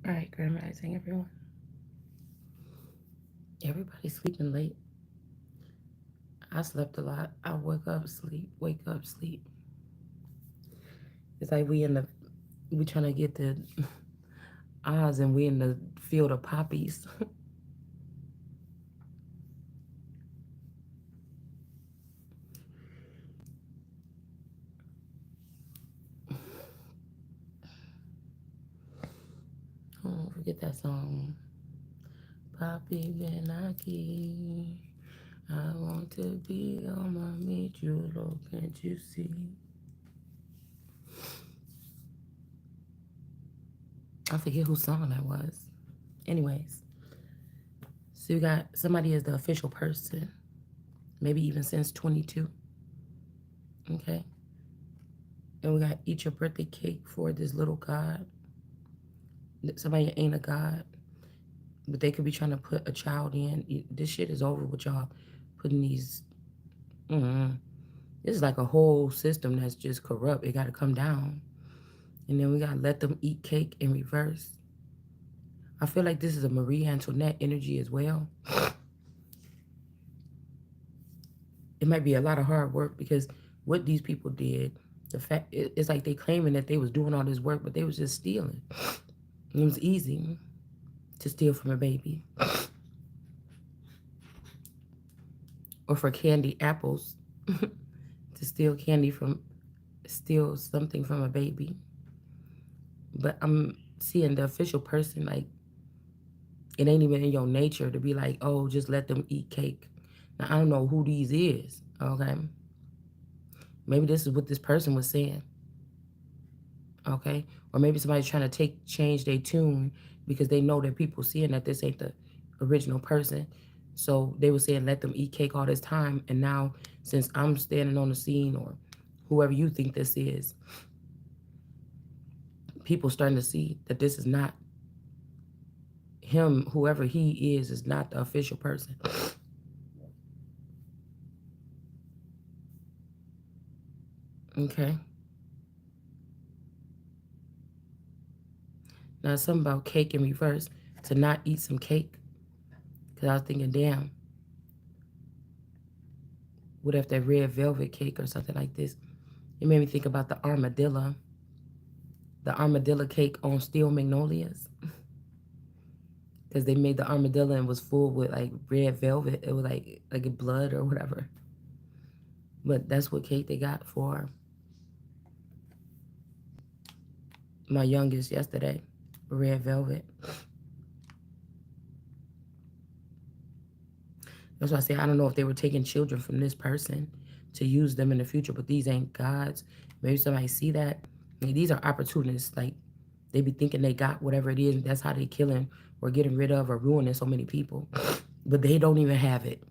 All right, Grand Rising, everyone. Everybody's sleeping late. I slept a lot. I wake up, sleep, wake up, sleep. It's like we trying to get the Oz and we in the field of poppies. Oh, forget that song. Poppy Benaki. I want to be on my meet you, Lord, can't you see? I forget whose song that was. Anyways, so you got somebody as the official person, maybe even since 22. Okay. And we got eat your birthday cake for this little god. Somebody ain't a god, but they could be trying to put a child in. This shit is over with y'all putting these. Mm, this is like a whole system that's just corrupt. It got to come down. And then we got to let them eat cake in reverse. I feel like this is a Marie Antoinette energy as well. It might be a lot of hard work because what these people did, the fact it's like they claiming that they was doing all this work, but they was just stealing. It was easy to steal from a baby or for candy apples to steal something from a baby. But I'm seeing the official person like it ain't even in your nature to be like, oh, just let them eat cake. Now I don't know who these is, okay? Maybe this is what this person was saying, okay? Or maybe somebody's trying to change their tune because they know that people seeing that this ain't the original person. So they were saying let them eat cake all this time, and now since I'm standing on the scene or whoever you think this is, people starting to see that this is not him. Whoever he is not the official person. Okay. Now something about cake in reverse to not eat some cake. Cause I was thinking, damn, what if that red velvet cake or something like this? It made me think about the armadillo cake on steel magnolias. Because they made the armadillo and was full with like red velvet. It was like blood or whatever. But that's what cake they got for my youngest yesterday. Red velvet. That's why I say I don't know if they were taking children from this person to use them in the future, but these ain't gods. Maybe somebody see that. I mean, these are opportunists. Like they be thinking they got whatever it is, and that's how they killing or getting rid of or ruining so many people. But they don't even have it.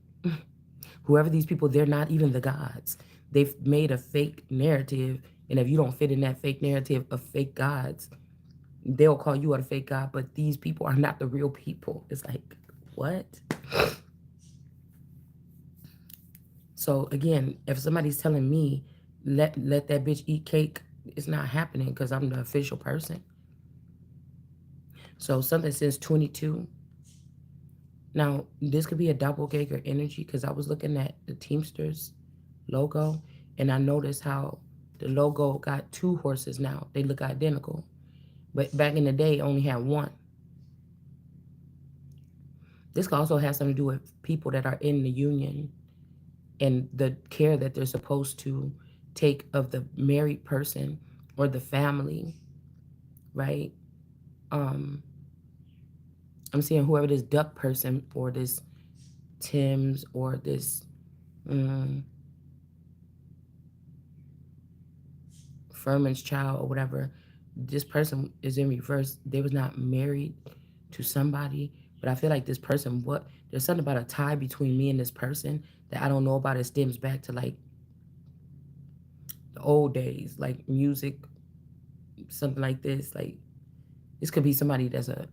Whoever these people, they're not even the gods. They've made a fake narrative, and if you don't fit in that fake narrative of fake gods, they'll call you a fake god. But these people are not the real people. It's like, what? So again, if somebody's telling me let that bitch eat cake, it's not happening because I'm the official person. So something since 22. Now this could be a doppelganger energy because I was looking at the Teamsters logo and I noticed how the logo got two horses now. They look identical, but back in the day only had one. This could also have something to do with people that are in the union and the care that they're supposed to take of the married person or the family, right? Um, I'm seeing whoever this duck person or this Tim's or this um, Furman's child or whatever, this person is in reverse. They was not married to somebody, but I feel like this person, there's something about a tie between me and this person that I don't know about. It stems back to like the old days, like music, something like this. Like this could be somebody that's a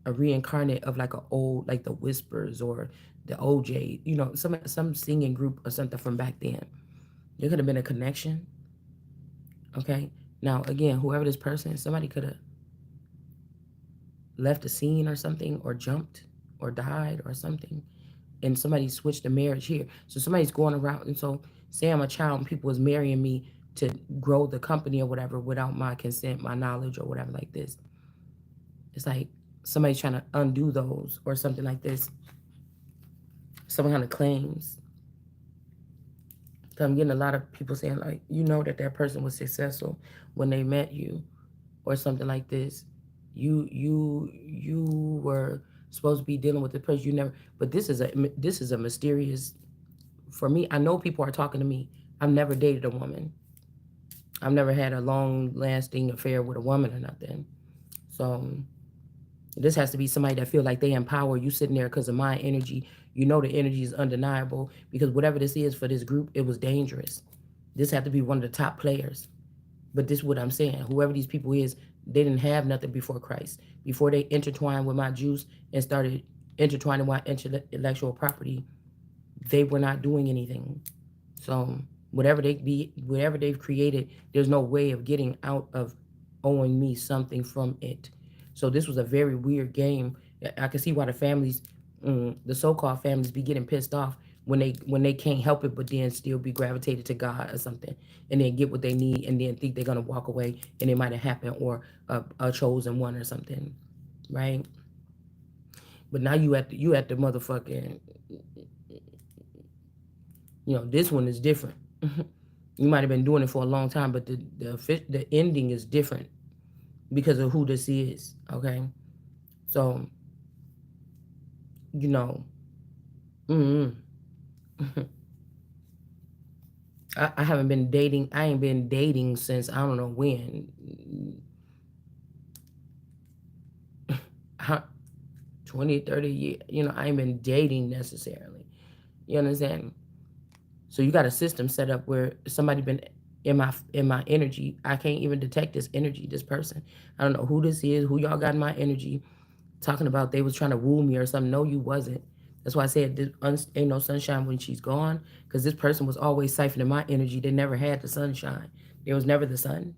reincarnate of like a old like the Whispers or the OJ, some singing group or something from back then. There could have been a connection. Okay. Now again, whoever this person is, somebody could have left a scene or something, or jumped or died or something, and somebody switched the marriage here. So somebody's going around, and so say I'm a child and people was marrying me to grow the company or whatever without my consent, my knowledge, or whatever like this. It's like somebody's trying to undo those or something like this. Some kind of claims. So I'm getting a lot of people saying like, you know that that person was successful when they met you, or something like this. You were supposed to be dealing with the person you never. But this is a mysterious. For me, I know people are talking to me. I've never dated a woman. I've never had a long lasting affair with a woman or nothing. So this has to be somebody that feel like they empower you sitting there because of my energy. You know the energy is undeniable because whatever this is for this group, it was dangerous. This had to be one of the top players. But this is what I'm saying. Whoever these people is, they didn't have nothing before Christ. Before they intertwined with my juice and started intertwining with my intellectual property, they were not doing anything. So whatever they've created, there's no way of getting out of owing me something from it. So this was a very weird game. I can see why the families, the so-called families, be getting pissed off when they can't help it, but then still be gravitated to God or something, and then get what they need, and then think they're gonna walk away, and it might have happened, or a chosen one or something, right? But now you at the motherfucking, this one is different. You might have been doing it for a long time, but the ending is different because of who this is. Okay, so you know, mm, I haven't been dating. I ain't been dating since I don't know when. 20, 30 years. I ain't been dating necessarily. You understand? So you got a system set up where somebody been in my energy. I can't even detect this energy, this person. I don't know who this is, who y'all got in my energy, talking about they was trying to woo me or something. No, you wasn't. That's why I said ain't no sunshine when she's gone, because this person was always siphoning my energy. They never had the sunshine. There was never the sun.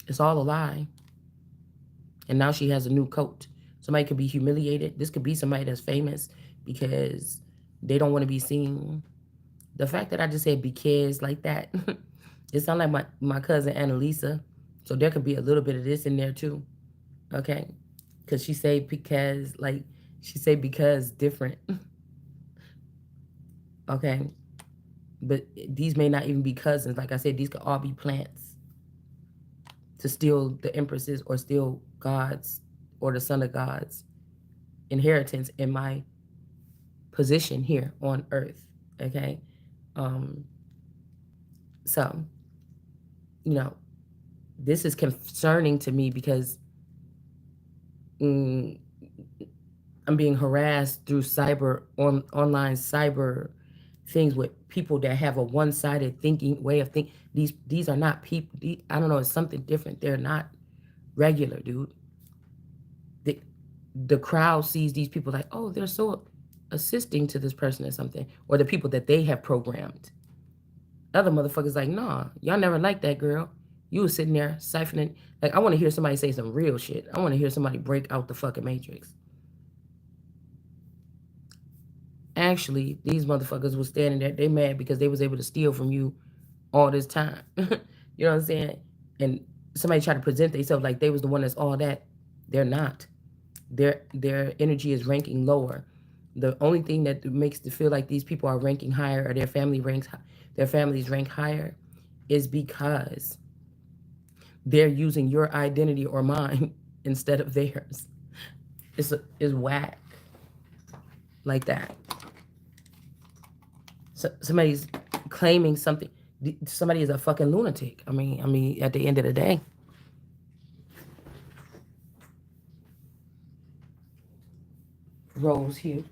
It's all a lie. And now she has a new coat. Somebody could be humiliated. This could be somebody that's famous because they don't want to be seen. The fact that I just said because like that, it sounds like my cousin Annalisa. So there could be a little bit of this in there too. Okay. Because she say because different. Okay. But these may not even be cousins. Like I said, these could all be plants to steal the empresses or steal God's or the son of God's inheritance in my position here on earth. Okay. Um, so, you know, this is concerning to me because mm, I'm being harassed through online cyber things with people that have a one-sided thinking way of thinking. These are not people. I don't know. It's something different. They're not regular, dude. The the crowd sees these people like, oh, they're so assisting to this person or something, or the people that they have programmed. Other motherfuckers like, nah, y'all never liked that girl. You was sitting there siphoning. Like, I want to hear somebody say some real shit. I want to hear somebody break out the fucking matrix. Actually, these motherfuckers was standing there. They mad because they was able to steal from you all this time. You know what I'm saying? And somebody tried to present themselves like they was the one that's all that. They're not. Their energy is ranking lower. The only thing that makes it feel like these people are ranking higher, or their families rank higher, is because they're using your identity or mine instead of theirs. It's whack like that. So somebody's claiming something. Somebody is a fucking lunatic. I mean, at the end of the day. Rose hue.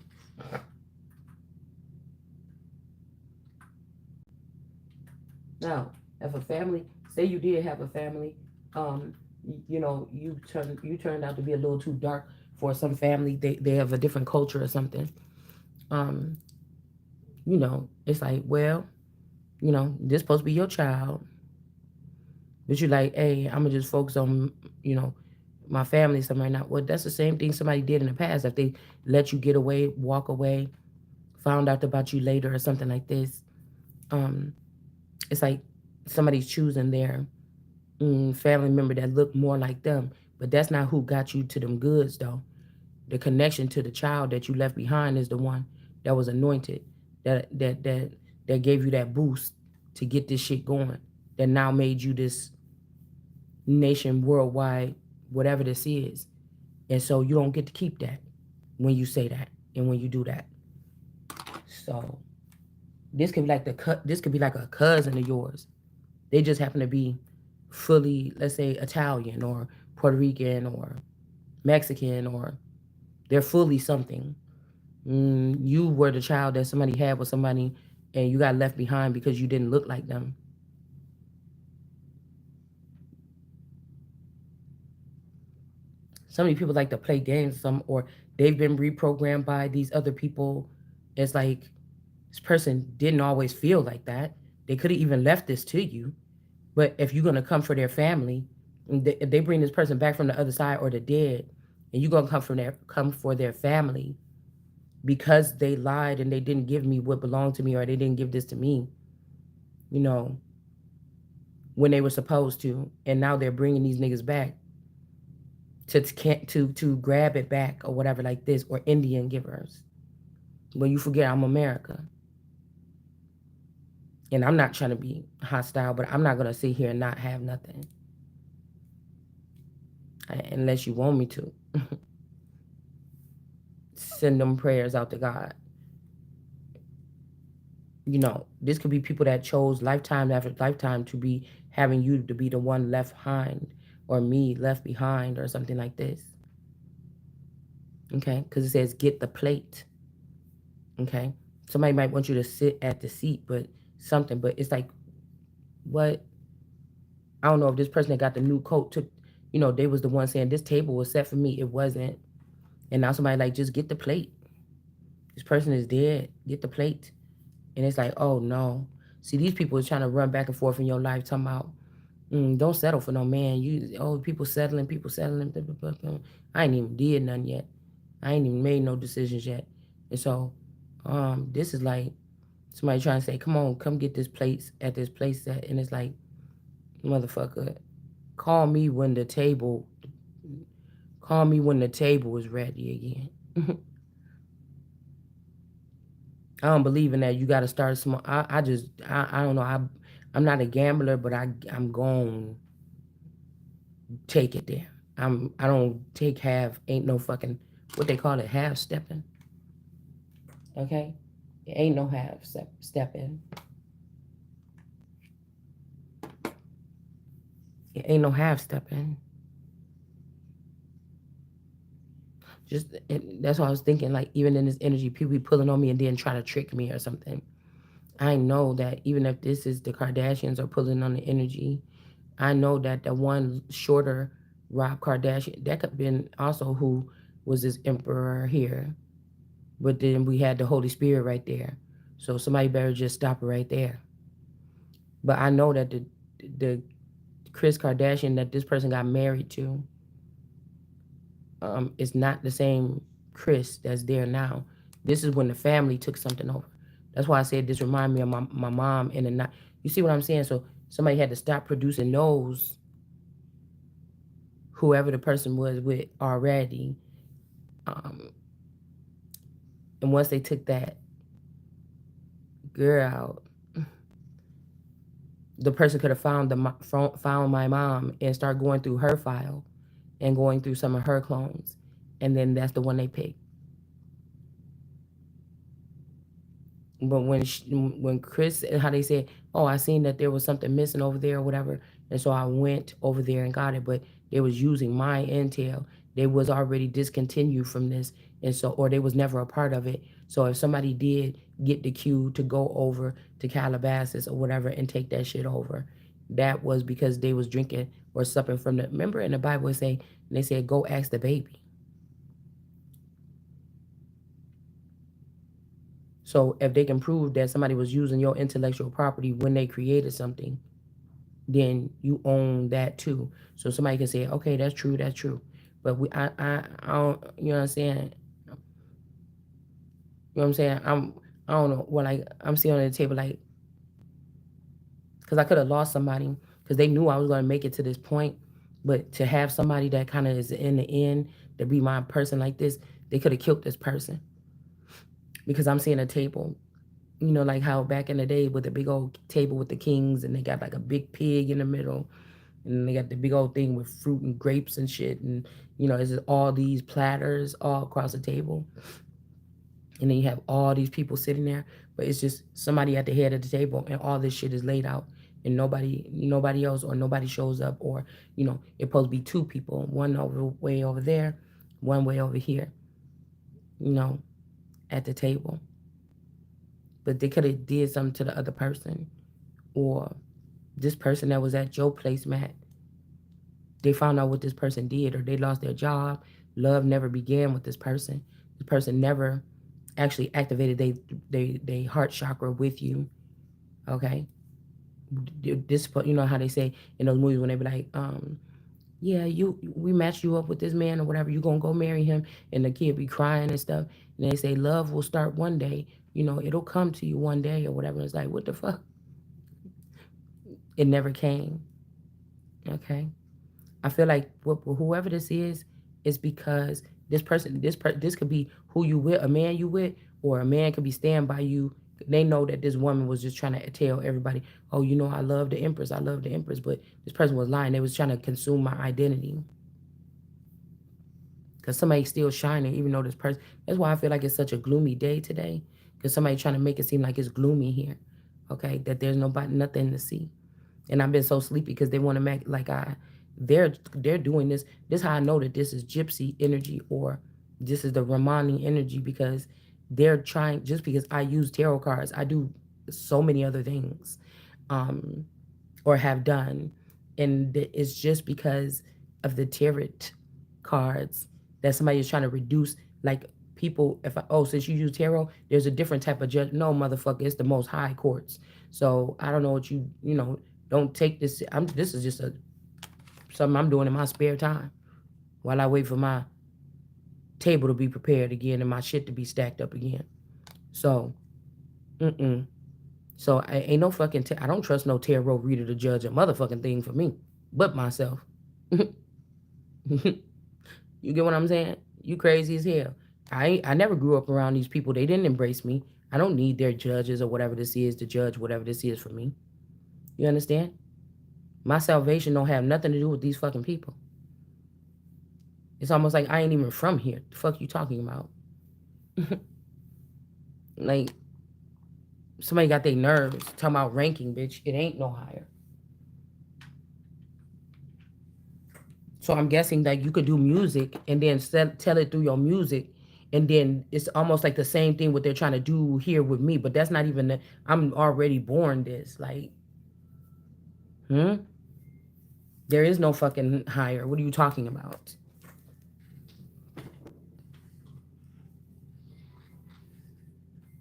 Now, if a family, say you did have a family, um, you turned out to be a little too dark for some family. They have a different culture or something. Um, it's like, well, this supposed to be your child. But you like, hey, I'm gonna just focus on, you know, my family, something right now. Well, that's the same thing somebody did in the past. If they let you get away, walk away, found out about you later or something like this, um, it's like somebody's choosing their family member that look more like them. But that's not who got you to them goods though. The connection to the child that you left behind is the one that was anointed, that gave you that boost to get this shit going. That now made you this nation worldwide, whatever this is. And so you don't get to keep that when you say that and when you do that. So this could be like this could be like a cousin of yours. They just happen to be fully, let's say, Italian or Puerto Rican or Mexican, or they're fully something. You were the child that somebody had with somebody and you got left behind because you didn't look like them. So many people like to play games, or they've been reprogrammed by these other people. It's like this person didn't always feel like that. They could have even left this to you. But if you're gonna come for their family, if they bring this person back from the other side or the dead, and you're gonna come for their family because they lied and they didn't give me what belonged to me, or they didn't give this to me, you know, when they were supposed to, and now they're bringing these niggas back to grab it back or whatever like this, or Indian givers. When you forget I'm America, and I'm not trying to be hostile, but I'm not gonna sit here and not have nothing unless you want me to. Send them prayers out to God. You know, this could be people that chose lifetime after lifetime to be having you to be the one left behind, or me left behind, or something like this. Okay, because it says get the plate. Okay, somebody might want you to sit at the seat, but something, but it's like, what? I don't know if this person that got the new coat took, they was the one saying this table was set for me. It wasn't. And now somebody like, just get the plate. This person is dead. Get the plate. And it's like, oh no. See, these people is trying to run back and forth in your life talking about, don't settle for no man. People settling, people settling. Blah, blah, blah, blah. I ain't even did nothing yet. I ain't even made no decisions yet. And so, this is like somebody trying to say, come on, come get this place at this place set. And it's like, motherfucker, call me when the table, call me when the table is ready again. I don't believe in that. You got to start small. I don't know. I'm not a gambler, but I'm going to take it there. I don't take half. Ain't no fucking what they call it, half stepping. Okay, it ain't no half stepping. It ain't no half stepping. That's what I was thinking. Like, even in this energy, people be pulling on me and then try to trick me or something. I know that even if this is the Kardashians are pulling on the energy, I know that the one shorter Rob Kardashian, that could have been also who was this emperor here. But then we had the Holy Spirit right there. So somebody better just stop it right there. But I know that the Chris Kardashian that this person got married to, is not the same Chris that's there now. This is when the family took something over. That's why I said this remind me of my mom in the night. You see what I'm saying? So somebody had to stop producing those, whoever the person was with already. Um, and once they took that girl out, the person could have found my mom and start going through her file and going through some of her clones, and then that's the one they picked. But when Chris, how they said, oh, I seen that there was something missing over there or whatever, and so I went over there and got it. But they was using my intel. They was already discontinued from this, and so, or they was never a part of it. So if somebody did get the cue to go over to Calabasas or whatever and take that shit over, that was because they was drinking or supping from the. Remember in the Bible it say, they said, go ask the baby. So if they can prove that somebody was using your intellectual property when they created something, then you own that too. So somebody can say, okay, that's true, that's true. But I don't, you know what I'm saying? You know what I'm saying? I don't know. Well, like, I'm sitting on the table, like, because I could have lost somebody because they knew I was going to make it to this point. But to have somebody that kind of is in the end to be my person like this, they could have killed this person because I'm seeing a table. You know, like how back in the day with the big old table with the kings and they got like a big pig in the middle and they got the big old thing with fruit and grapes and shit. And, you know, it's just all these platters all across the table. And then you have all these people sitting there, but it's just somebody at the head of the table and all this shit is laid out and nobody else or nobody shows up or, you know, it's supposed to be two people, one over way over there, one way over here, you know, at the table. But they could have did something to the other person or this person that was at your placemat, they found out what this person did or they lost their job. Love never began with this person. The person never actually activated they heart chakra with you. Okay. This, you know how they say in those movies when they be like, yeah, we matched you up with this man or whatever, you gonna go marry him, and the kid be crying and stuff. And they say love will start one day, you know, it'll come to you one day or whatever. It's like, what the fuck? It never came. Okay. I feel like whoever this is because this could be who you with, a man you with, or a man could be staying by you. They know that this woman was just trying to tell everybody, oh, you know, I love the Empress, I love the Empress, but this person was lying. They was trying to consume my identity because somebody's still shining, even though this person. That's why I feel like it's such a gloomy day today, because somebody trying to make it seem like it's gloomy here. Okay, that there's nobody, nothing to see. And I've been so sleepy because they want to make like they're doing this. This is how I know that this is gypsy energy or this is the Romani energy because they're trying. Just because I use tarot cards, I do so many other things, um, or have done, and it's just because of the tarot cards that somebody is trying to reduce like people. If I, oh, since you use tarot, there's a different type of judge. No, motherfucker, it's the most high courts. So I don't know what you know. Don't take this. This is just something I'm doing in my spare time while I wait for my table to be prepared again and my shit to be stacked up again. So, mm-mm. So I ain't no fucking. I don't trust no tarot reader to judge a motherfucking thing for me, but myself. You get what I'm saying? You crazy as hell. I never grew up around these people. They didn't embrace me. I don't need their judges or whatever this is to judge whatever this is for me. You understand? My salvation don't have nothing to do with these fucking people. It's almost like I ain't even from here. The fuck you talking about? Like somebody got their nerves talking about ranking, bitch. It ain't no higher. So I'm guessing that you could do music and then tell it through your music, and then it's almost like the same thing what they're trying to do here with me. But that's not even. I'm already born this. Like, hmm. There is no fucking higher. What are you talking about?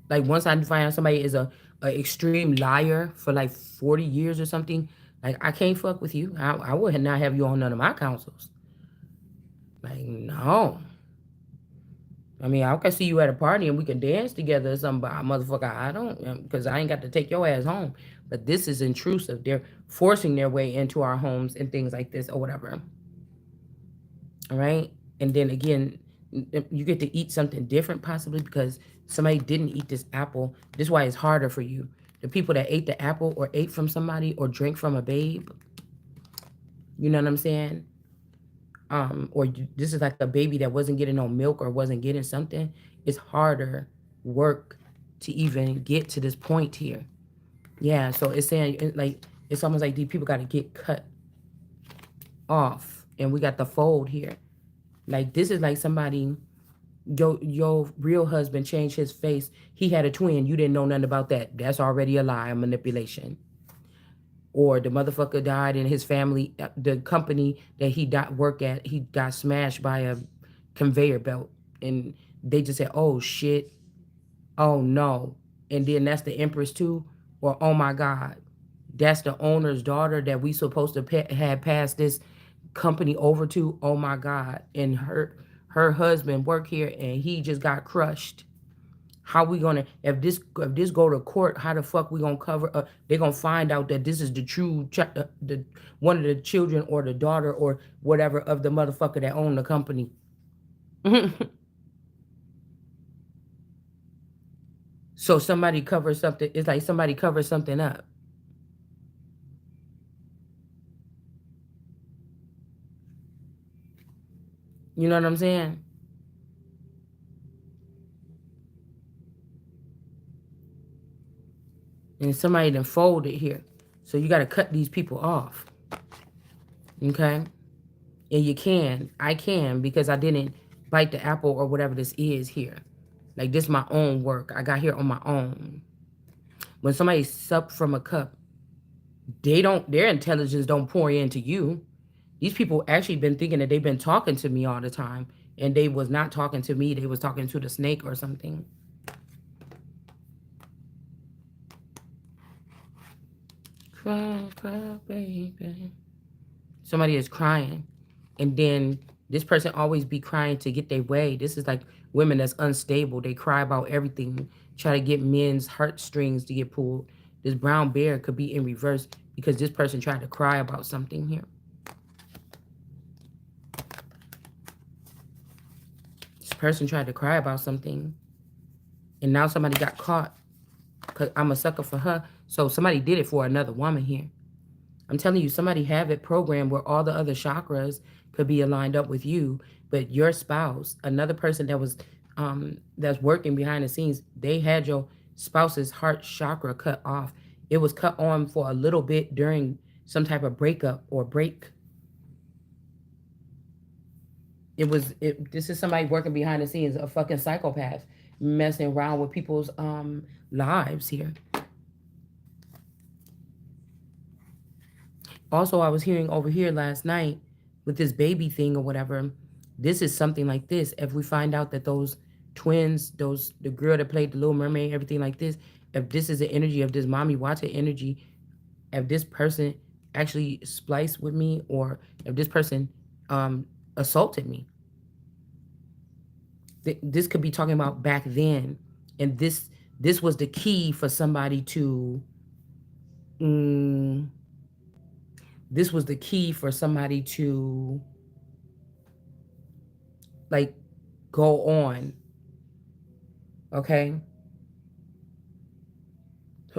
Like once I find out somebody is a extreme liar for like 40 years or something, like I can't fuck with you. I would not have you on none of my councils. Like no. I mean, I can see you at a party and we can dance together or something, but motherfucker, I don't, because I ain't got to take your ass home. But this is intrusive. They're forcing their way into our homes and things like this or whatever. All right. And then again, you get to eat something different possibly because somebody didn't eat this apple. This is why it's harder for you. The people that ate the apple or ate from somebody or drank from a babe, you know what I'm saying? Or this is like a baby that wasn't getting no milk or wasn't getting something. It's harder work to even get to this point here. Yeah, so it's saying like it's almost like these people got to get cut off, and we got the fold here. Like this is like somebody your real husband changed his face. He had a twin. You didn't know nothing about that. That's already a lie, a manipulation. Or the motherfucker died and his family, the company that he died work at, he got smashed by a conveyor belt, and they just said, "Oh shit, oh no," and then that's the Empress too, or oh my god. That's the owner's daughter that we supposed to have passed this company over to. Oh my God. And her husband work here and he just got crushed. How we gonna if this go to court? How the fuck we gonna cover? They gonna find out that this is the true the one of the children or the daughter or whatever of the motherfucker that owned the company. So somebody covers something. It's like somebody covers something up. You know what I'm saying? And somebody done folded here. So you got to cut these people off. Okay? And you can. I can because I didn't bite the apple or whatever this is here. Like this is my own work. I got here on my own. When somebody sup from a cup, their intelligence don't pour into you. These people actually been thinking that they've been talking to me all the time. And they was not talking to me. They was talking to the snake or something. Cry, cry, baby. Somebody is crying. And then this person always be crying to get their way. This is like women that's unstable. They cry about everything, try to get men's heartstrings to get pulled. This brown bear could be in reverse because this person tried to cry about something here. This person tried to cry about something, and now somebody got caught because I'm a sucker for her. So somebody did it for another woman here. I'm telling you, somebody have it programmed where all the other chakras could be aligned up with you, but your spouse, another person that was that's working behind the scenes, they had your spouse's heart chakra cut off. It was cut on for a little bit during some type of breakup or break. This is somebody working behind the scenes, a fucking psychopath, messing around with people's lives here. Also, I was hearing over here last night with this baby thing or whatever. This is something like this. If we find out that those twins, the girl that played the Little Mermaid, everything like this, if this is the energy of this mommy watching energy, if this person actually spliced with me, or if this person assaulted me, this could be talking about back then, and this was the key for somebody to. Mm, this was the key for somebody to like go on, okay,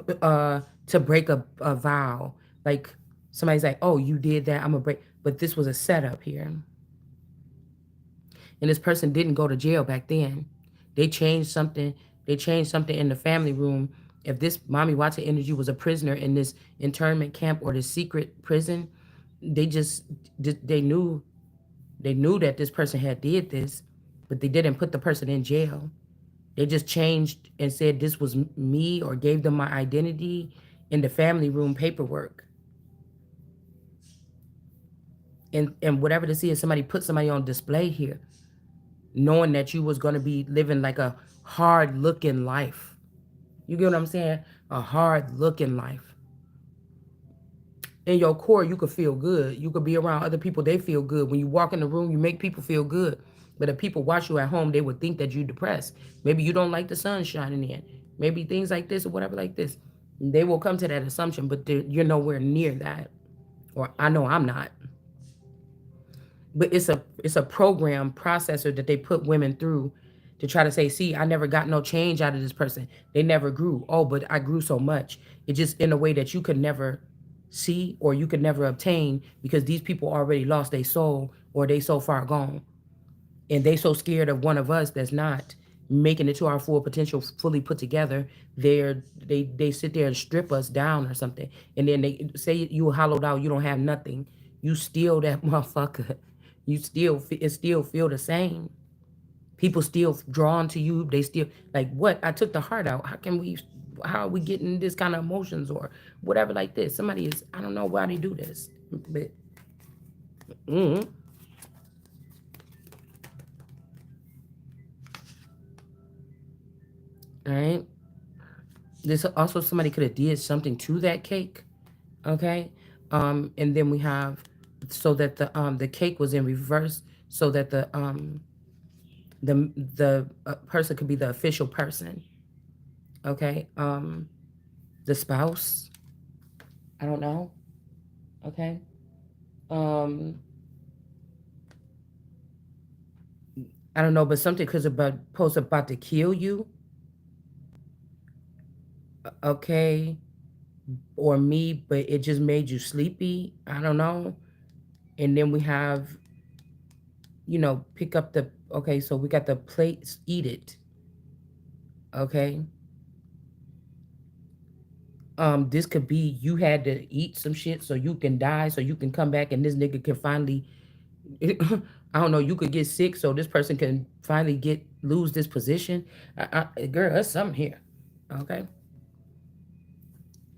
to break a vow. Like somebody's like, oh, you did that, I'm gonna break, but this was a setup here. And this person didn't go to jail back then. They changed something. They changed something in the family room. If this mommy Watson energy was a prisoner in this internment camp or this secret prison, they just they knew that this person had did this, but they didn't put the person in jail. They just changed and said this was me, or gave them my identity in the family room paperwork. And whatever this is, somebody put somebody on display here, knowing that you was going to be living like a hard looking life. You get what I'm saying? A hard looking life. In your core, you could feel good. You could be around other people, they feel good. When you walk in the room, you make people feel good. But if people watch you at home, they would think that you're depressed. Maybe you don't like the sun shining in. Maybe things like this or whatever like this. They will come to that assumption, but you're nowhere near that. Or I know I'm not. But it's a program processor that they put women through to try to say, see, I never got no change out of this person. They never grew. Oh, but I grew so much. It just in a way that you could never see or you could never obtain, because these people already lost their soul or they so far gone. And they so scared of one of us that's not making it to our full potential, fully put together. They sit there and strip us down or something. And then they say you hollowed out, you don't have nothing. You steal that motherfucker. It still feel the same. People still drawn to you. They still like, what? I took the heart out. How are we getting this kind of emotions or whatever like this? Somebody is, I don't know why they do this. But all right. This also, somebody could have did something to that cake Okay. And then we have so that the cake was in reverse so that the person could be the official person. Okay. The spouse. I don't know. Okay. Um, I don't know, but something because about post about to kill you. Okay. Or me, but it just made you sleepy. I don't know. And then we have, pick up the. Okay, so we got the plates. Eat it. Okay. This could be you had to eat some shit so you can die, so you can come back, and this nigga can finally. I don't know. You could get sick, so this person can finally lose this position. Girl, there's something here. Okay,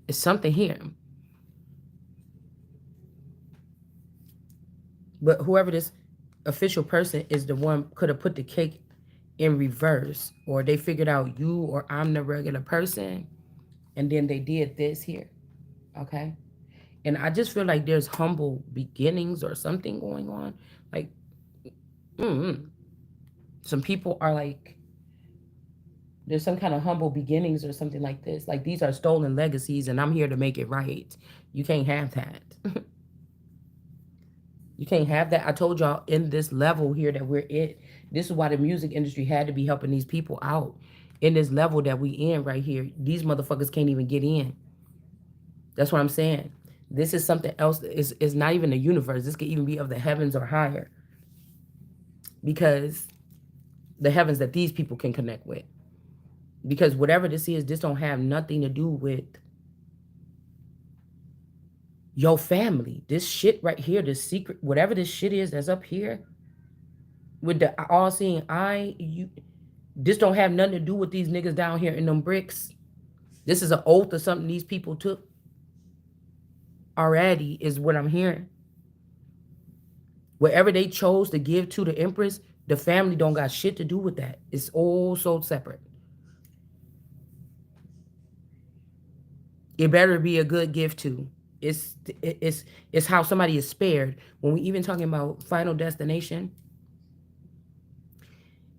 it's something here. But whoever this official person is, the one could have put the cake in reverse, or they figured out you or I'm the regular person, and then they did this here. Okay, and I just feel like there's humble beginnings or something going on. Like, some people are like, there's some kind of humble beginnings or something like this. Like, these are stolen legacies, and I'm here to make it right. You can't have that. You can't have that. I told y'all in this level here that we're in. This is why the music industry had to be helping these people out in this level that we in right here. These motherfuckers can't even get in. That's what I'm saying. This is something else. Is not even the universe. This could even be of the heavens or higher, because the heavens that these people can connect with. Because whatever this is, this don't have nothing to do with your family. This shit right here, this secret, whatever this shit is that's up here with the all-seeing eye, this don't have nothing to do with these niggas down here in them bricks. This is an oath or something these people took already, is what I'm hearing. Whatever they chose to give to the Empress, the family don't got shit to do with that. It's all so separate. It better be a good gift too. It's how somebody is spared. When we even talking about Final Destination,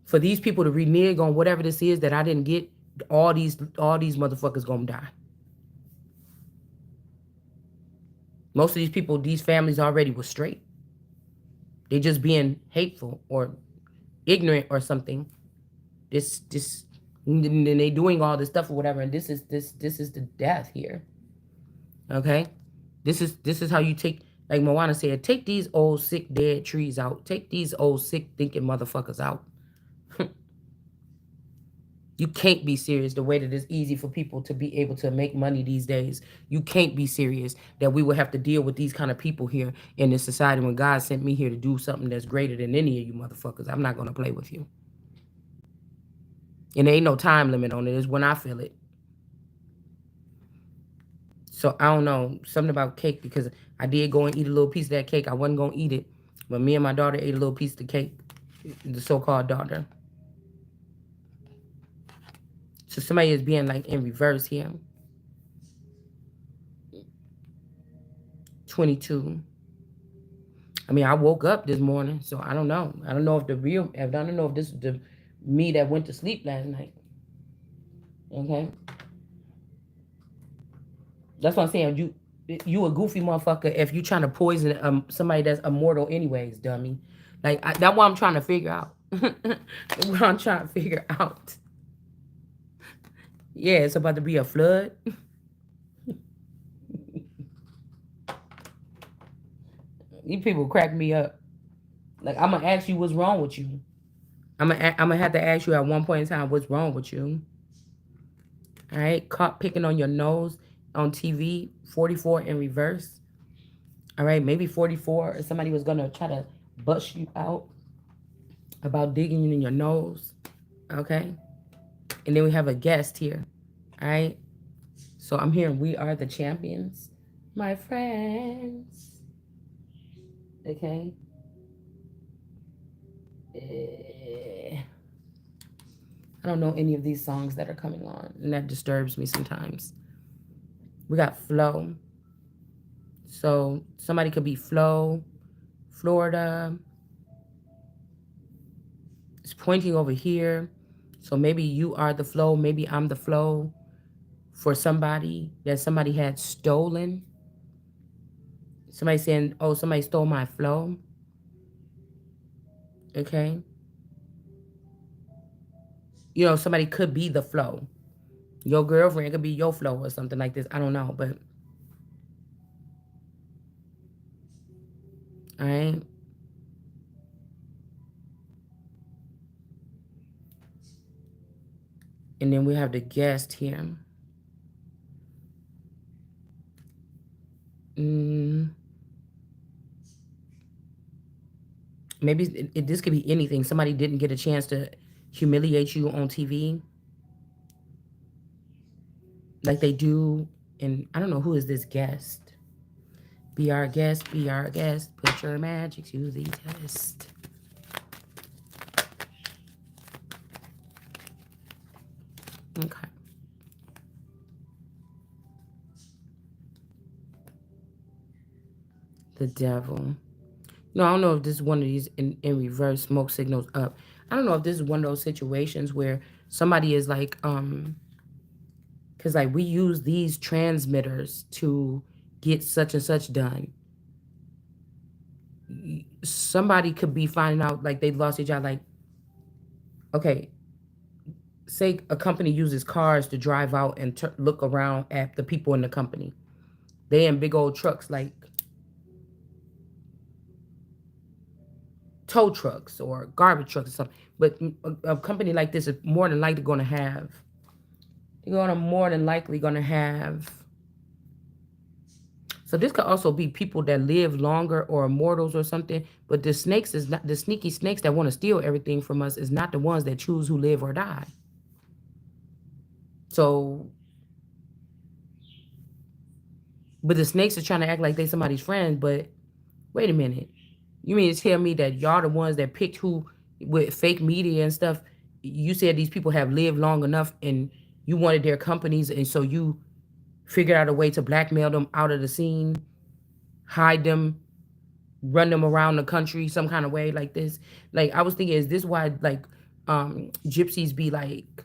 for these people to renege on whatever this is that I didn't get, all these motherfuckers gonna die. Most of these people, these families already was straight. They just being hateful or ignorant or something. This, and they doing all this stuff or whatever. And this is the death here. Okay, this is how you take. Like Moana said, take these old sick dead trees out. Take these old sick thinking motherfuckers out. You can't be serious the way that it's easy for people to be able to make money these days. You can't be serious that we would have to deal with these kind of people here in this society when God sent me here to do something that's greater than any of you motherfuckers. I'm not going to play with you. And there ain't no time limit on it. It's when I feel it. So I don't know. Something about cake, because I did go and eat a little piece of that cake. I wasn't going to eat it. But me and my daughter ate a little piece of the cake. The so-called daughter. So somebody is being like in reverse here. 22. I mean, I woke up this morning, so I don't know. I don't know if this is the me that went to sleep last night. Okay, that's what I'm saying. You a goofy motherfucker if you trying to poison somebody that's immortal anyways, dummy. Like that's what I'm trying to figure out. What I'm trying to figure out. Yeah, it's about to be a flood. These people crack me up. Like, I'm gonna ask you what's wrong with you. I'm gonna have to ask you at one point in time what's wrong with you. All right, caught picking on your nose on TV. 44 in reverse. All right, maybe 44. Or somebody was gonna try to bust you out about digging in your nose. Okay, and then we have a guest here. All right, so I'm hearing we are the champions, my friends. Okay. I don't know any of these songs that are coming on, and that disturbs me sometimes. We got Flow. So somebody could be Flo, Florida. It's pointing over here. So maybe you are the flow. Maybe I'm the flow for somebody that somebody had stolen. Somebody saying, oh, somebody stole my flow. Okay. You know, somebody could be the flow. Your girlfriend could be your flow or something like this. I don't know. But, all right. And then we have the guest here. Mm, maybe this could be anything. Somebody didn't get a chance to humiliate you on TV like they do. And I don't know who is this guest. Be our guest, be our guest. Put your magic to the test. Okay. The devil. No, I don't know if this is one of these in reverse smoke signals up. I don't know if this is one of those situations where somebody is like, because like we use these transmitters to get such and such done. Somebody could be finding out like they lost their job. Like, okay, say a company uses cars to drive out and look around at the people in the company. They in big old trucks like tow trucks or garbage trucks or something. But a company like this is more than likely going to have. They're going to more than likely going to have. So this could also be people that live longer or immortals or something. But the snakes is not the sneaky snakes that want to steal everything from us is not the ones that choose who live or die. So, but the snakes are trying to act like they somebody's friend. But wait a minute, you mean to tell me that y'all the ones that picked who with fake media and stuff? You said these people have lived long enough, and you wanted their companies, and so you figured out a way to blackmail them out of the scene, hide them, run them around the country some kind of way like this. Like I was thinking, is this why like gypsies be like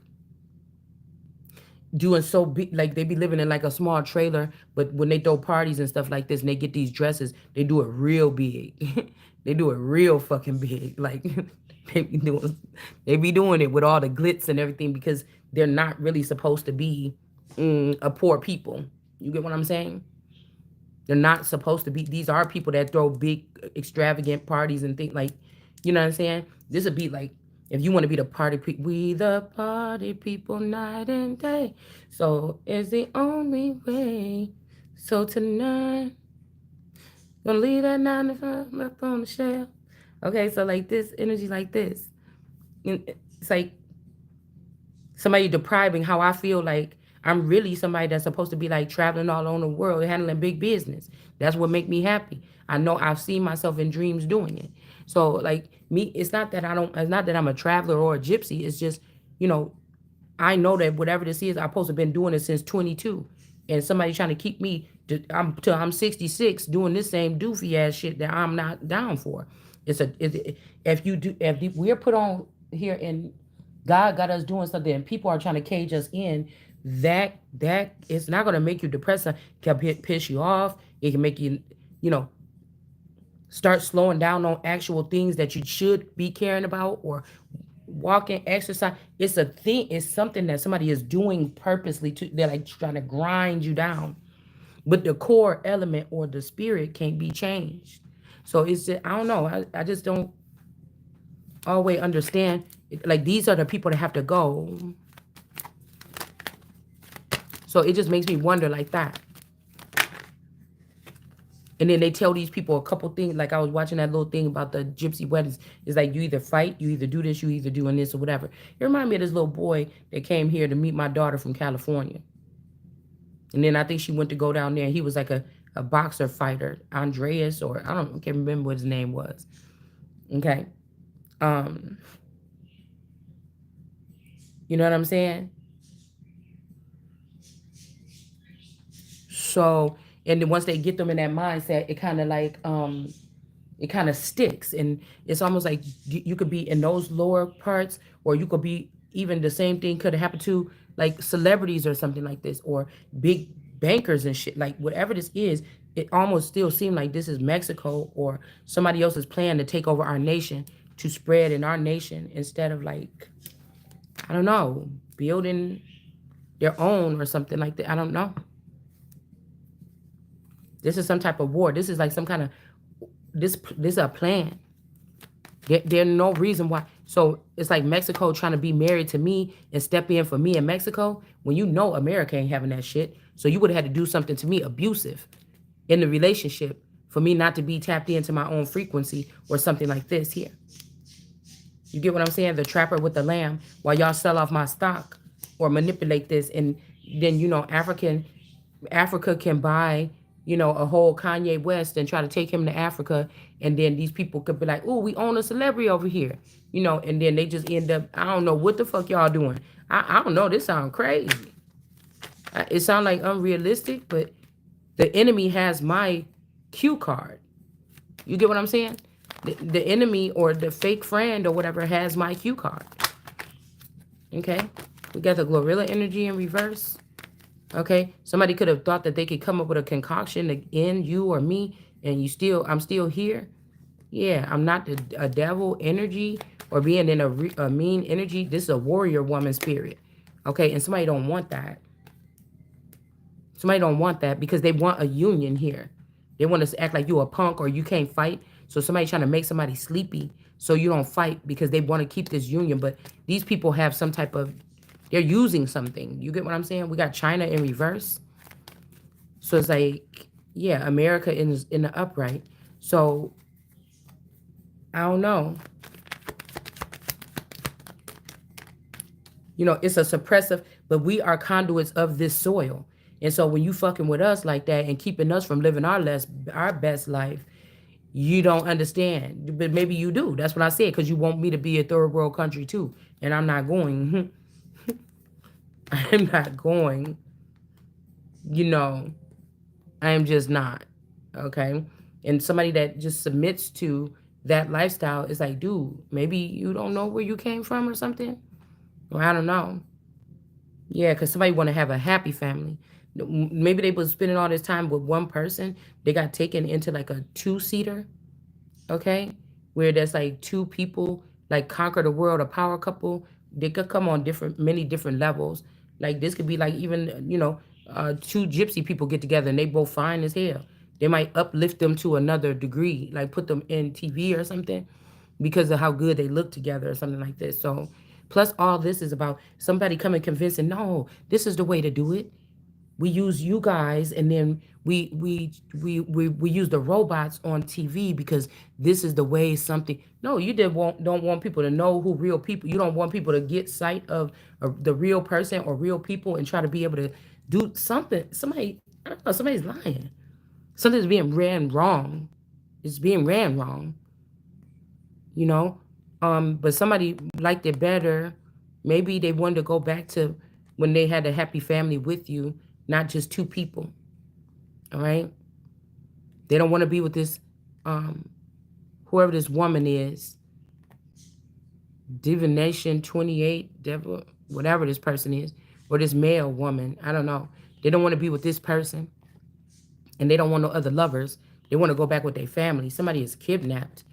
doing so big, like they be living in like a small trailer, but when they throw parties and stuff like this and they get these dresses, they do it real big. They do it real fucking big. Like they be doing they be doing it with all the glitz and everything because they're not really supposed to be a poor people. You get what I'm saying? They're not supposed to be. These are people that throw big, extravagant parties and things like, you know what I'm saying? This would be like, if you want to be the party people, we the party people night and day. So it's the only way. So tonight, gonna leave that 9 to 5 up on the shelf. Okay, so like this energy, like this, it's like somebody depriving how I feel like I'm really somebody that's supposed to be like traveling all over the world, handling big business. That's what make me happy. I know I've seen myself in dreams doing it. So like me, it's not that I'm a traveler or a gypsy. It's just, you know, I know that whatever this is, I'm supposed to have been doing it since 22. And somebody trying to keep me till I'm 66 doing this same doofy ass shit that I'm not down for. If you do if we're put on here and God got us doing something and people are trying to cage us in, that it's not gonna make you depressed. It can piss you off. It can make you, you know, start slowing down on actual things that you should be caring about or walking, exercise. It's a thing. It's something that somebody is doing purposely to. They're like trying to grind you down, but the core element or the spirit can't be changed. So it's just, I don't know. I just don't always understand. Like these are the people that have to go. So it just makes me wonder like that. And then they tell these people a couple things. Like I was watching that little thing about the gypsy weddings. It's like you either fight, you either do this, you either doing this or whatever. It reminded me of this little boy that came here to meet my daughter from California. And then I think she went to go down there. He was like a boxer fighter, Andreas, or I can't remember what his name was. Okay. Um, you know what I'm saying? So And then once they get them in that mindset, it kind of like it kind of sticks, and it's almost like you could be in those lower parts, or you could be, even the same thing could have happened to like celebrities or something like this, or big bankers and shit, like whatever this is. It almost still seemed like this is Mexico or somebody else's plan to take over our nation, to spread in our nation, instead of like, I don't know, building their own or something like that. I don't know. This is some type of war. This is like some kind of, this is a plan. There's no reason why. So it's like Mexico trying to be married to me and step in for me in Mexico, when you know America ain't having that shit. So you would have had to do something to me abusive in the relationship for me not to be tapped into my own frequency or something like this here. You get what I'm saying? The trapper with the lamb, while y'all sell off my stock or manipulate this, and then Africa can buy, a whole Kanye West and try to take him to Africa, and then these people could be like, "Oh, we own a celebrity over here," and then they just end up, I don't know what the fuck y'all doing. I don't know. This sounds crazy. It sounds like unrealistic, but the enemy has my cue card. You get what I'm saying? The enemy or the fake friend or whatever has my cue card. Okay? We got the gorilla energy in reverse. Okay? Somebody could have thought that they could come up with a concoction to end you or me, and I'm still here. Yeah, I'm not a devil energy or being in a mean energy. This is a warrior woman spirit. Okay? And somebody don't want that. Somebody don't want that because they want a union here. They want us to act like you a punk or you can't fight. So somebody trying to make somebody sleepy so you don't fight because they want to keep this union. But these people have some type of, they're using something. You get what I'm saying? We got China in reverse. So it's like, yeah, America in the upright. So I don't know. It's a suppressive, but we are conduits of this soil. And so when you fucking with us like that and keeping us from living our best life, you don't understand. But maybe you do. That's what I said, because you want me to be a third world country too. And I'm not going. I'm not going. I am just not. Okay? And somebody that just submits to that lifestyle is like, dude, maybe you don't know where you came from or something. Well, I don't know. Yeah, because somebody want to have a happy family. Maybe they was spending all this time with one person. They got taken into like a two-seater, okay? Where there's like two people, like conquer the world, a power couple. They could come on many different levels. Like this could be like even, two gypsy people get together and they both fine as hell. They might uplift them to another degree, like put them in TV or something because of how good they look together or something like this. So plus all this is about somebody coming convincing, no, this is the way to do it. We use you guys, and then we use the robots on TV because this is the way something. No, you don't want people to know who real people. You don't want people to get sight of the real person or real people and try to be able to do something. Somebody, I don't know, somebody's lying. Something's being ran wrong. It's being ran wrong. You know, but somebody liked it better. Maybe they wanted to go back to when they had a happy family with you, not just two people. All right. They don't want to be with this, whoever this woman is, divination 28, devil, whatever this person is, or this male woman. I don't know. They don't want to be with this person, and they don't want no other lovers. They want to go back with their family. Somebody is kidnapped.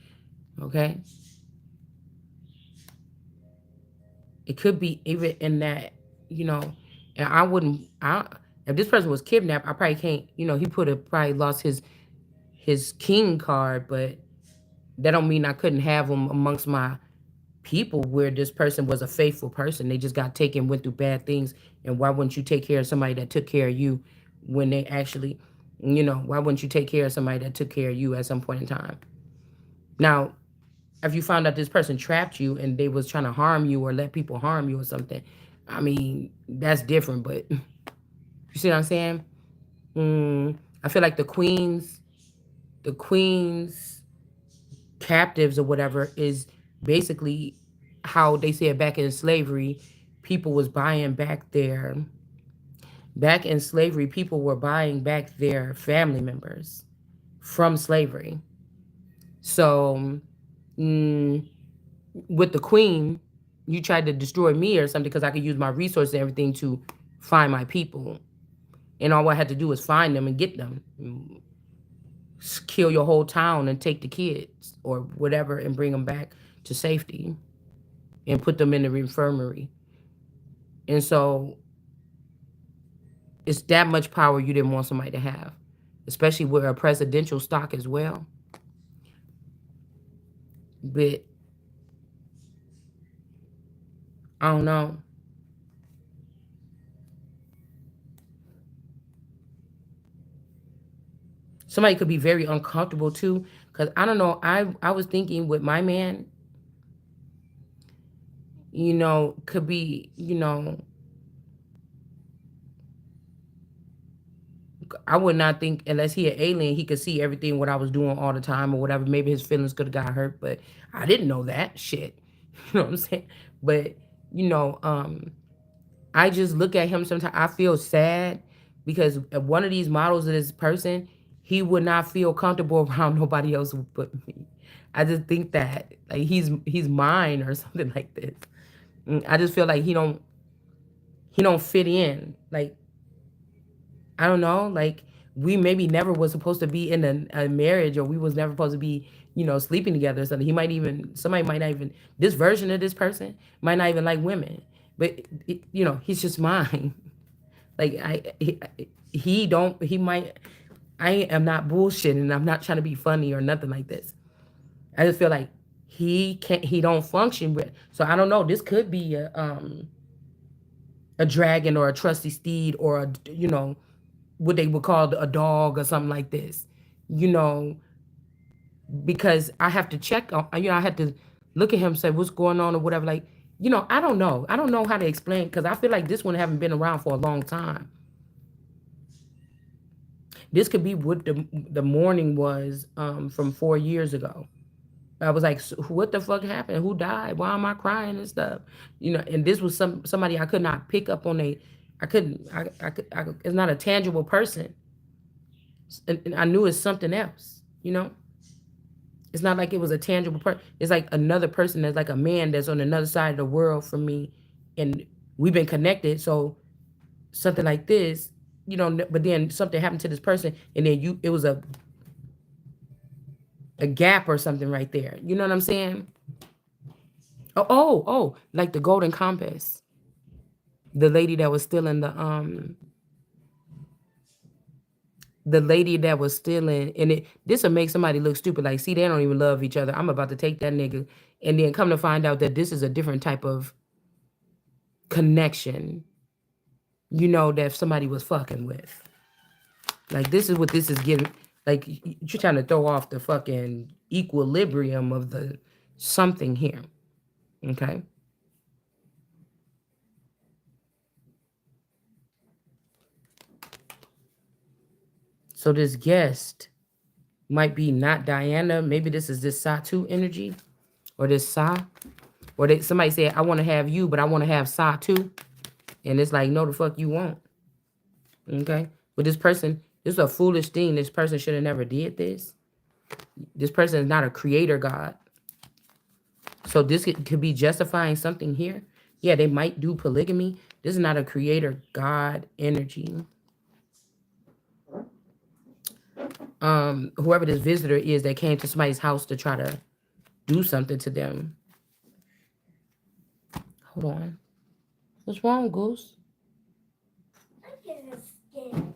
Okay. It could be even in that, and if this person was kidnapped, I probably can't, he probably lost his king card, but that don't mean I couldn't have him amongst my people where this person was a faithful person. They just got taken, went through bad things. And why wouldn't you take care of somebody that took care of you when they actually, why wouldn't you take care of somebody that took care of you at some point in time? Now, if you found out this person trapped you and they was trying to harm you or let people harm you or something, I mean, that's different. But you see what I'm saying? I feel like the queen's captives or whatever is basically how they said back in slavery, people was buying back Back in slavery, people were buying back their family members from slavery. So, with the queen, you tried to destroy me or something because I could use my resources and everything to find my people. And all I had to do was find them and get them. Kill your whole town and take the kids or whatever and bring them back to safety and put them in the infirmary. And so it's that much power you didn't want somebody to have, especially with a presidential stock as well. But I don't know. Somebody could be very uncomfortable too. Cause I don't know. I was thinking with my man, could be, I would not think unless he an alien, he could see everything what I was doing all the time or whatever. Maybe his feelings could have got hurt, but I didn't know that shit. You know what I'm saying? But you know, um, I just look at him sometimes. I feel sad because one of these models of this person, he would not feel comfortable around nobody else but me. I just think that like he's mine or something like this. I just feel like he don't fit in. Like I don't know, like we maybe never was supposed to be in a marriage or we was never supposed to be, sleeping together or something. Somebody might not even, this version of this person might not even like women, but he's just mine. Like he don't, he might, I am not bullshitting. I'm not trying to be funny or nothing like this. I just feel like he don't function with, so I don't know. This could be a dragon or a trusty steed or what they would call a dog or something like this, you know, because I have to check on, I had to look at him and say, what's going on or whatever. Like, I don't know. I don't know how to explain because I feel like this one haven't been around for a long time. This could be what the morning was from 4 years ago. I was like, what the fuck happened? Who died? Why am I crying and stuff? And this was somebody I could not pick up on I couldn't, it's not a tangible person. And I knew it's something else, It's not like it was a tangible person. It's like another person that's like a man that's on another side of the world from me. And we've been connected. So something like this, but then something happened to this person and then it was a gap or something right there. You know what I'm saying? Oh, like the Golden Compass. The lady that was still in the lady that was stealing, and this will make somebody look stupid. Like, see, they don't even love each other. I'm about to take that nigga, and then come to find out that this is a different type of connection. That somebody was fucking with. Like, this is what this is giving. Like, you're trying to throw off the fucking equilibrium of the something here. Okay. So this guest might be not Diana. Maybe this is this Satu energy or this Sa. Or somebody said, I want to have you, but I want to have Sa too. And it's like, no, the fuck you won't. Okay? But this person, this is a foolish thing. This person should have never did this. This person is not a creator God. So this could be justifying something here. Yeah, they might do polygamy. This is not a creator God energy. Whoever this visitor is that came to somebody's house to try to do something to them. Hold on. What's wrong, Goose? I'm getting scared.